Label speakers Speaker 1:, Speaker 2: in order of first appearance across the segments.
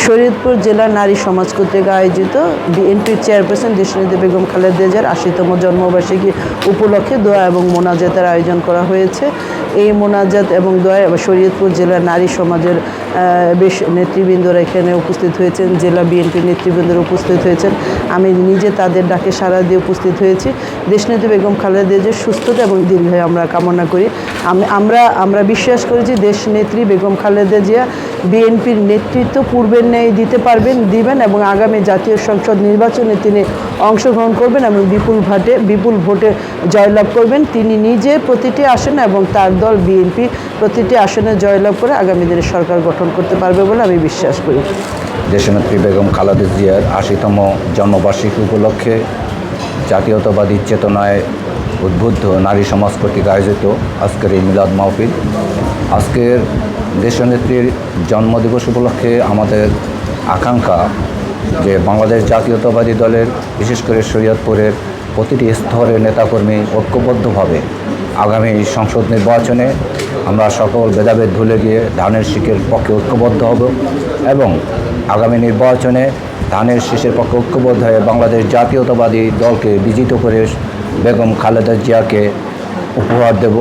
Speaker 1: শরীয়তপুর জেলা নারী সমাজ কর্তৃক আয়োজিত বিএনপির চেয়ারপারসন দেশনেত্রী বেগম খালেদা জিয়ার ৮০তম জন্মবার্ষিকী উপলক্ষে দোয়া এবং মোনাজাতের আয়োজন করা হয়েছে। এই মোনাজাত এবং দোয়া শরীয়তপুর জেলার নারী সমাজের বেশ নেতৃবৃন্দরা এখানে উপস্থিত হয়েছেন, জেলা বিএনপির নেতৃবৃন্দরা উপস্থিত হয়েছেন। আমি নিজে তাদের ডাকে সাড়া দিয়ে উপস্থিত হয়েছি। দেশনেত্রী বেগম খালেদা জিয়ার সুস্থতা এবং দীর্ঘায়ু আমরা কামনা করি। আমরা বিশ্বাস করি যে দেশনেত্রী বেগম খালেদা জিয়া বিএনপির নেতৃত্ব পূর্বের ন্যায় দিবেন এবং আগামী জাতীয় সংসদ নির্বাচনে তিনি অংশগ্রহণ করবেন এবং বিপুল ভোটে জয়লাভ করবেন। তিনি নিজে প্রতিটি আসনে এবং তার দল বিএনপি প্রতিটি আসনে জয়লাভ করে আগামী দিনে সরকার গঠন করতে পারবে বলে আমি বিশ্বাস করি।
Speaker 2: দেশনেত্রী বেগম খালেদা জিয়ার ৮০তম জন্মবার্ষিকী উপলক্ষে জাতীয়তাবাদী চেতনায় উদ্বুদ্ধ নারী সমাজ কর্তৃক আয়োজিত আজকের এই মিলাদ মাহফিল। আজকের দেশনেত্রীর জন্মদিবস উপলক্ষে আমাদের আকাঙ্ক্ষা যে বাংলাদেশ জাতীয়তাবাদী দলের বিশেষ করে শরীয়তপুরের প্রতিটি স্তরের নেতাকর্মী ঐক্যবদ্ধভাবে আগামী সংসদ নির্বাচনে আমরা সকল ভেদাভেদ ভুলে গিয়ে ধানের শীষের পক্ষে ঐক্যবদ্ধ হব এবং আগামী নির্বাচনে ধানের শীষের পক্ষে ঐক্যবদ্ধ হয়ে বাংলাদেশ জাতীয়তাবাদী দলকে বিজিত করে বেগম খালেদা জিয়াকে উপহার দেব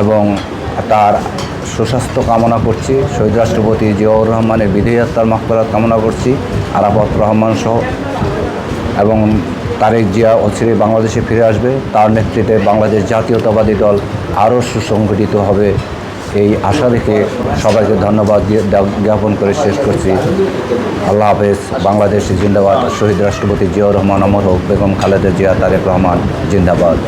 Speaker 2: এবং তার সুস্বাস্থ্য কামনা করছি। শহীদ রাষ্ট্রপতি জিয়াউর রহমানের বিদেহী আত্মার মাগফিরাত কামনা করছি, আরাফাত রহমান সহ, এবং তারেক জিয়া অচিরেই বাংলাদেশে ফিরে আসবে। তার নেতৃত্বে বাংলাদেশ জাতীয়তাবাদী দল আরও সুসংগঠিত হবে এই আশা রেখে সবাইকে ধন্যবাদ জ্ঞাপন করে শেষ করছি। আল্লাহ হাফেজ। বাংলাদেশ জিন্দাবাদ। শহীদ রাষ্ট্রপতি জিয়াউর রহমান অমর হোক। বেগম খালেদা জিয়া, তারেক রহমান জিন্দাবাদ।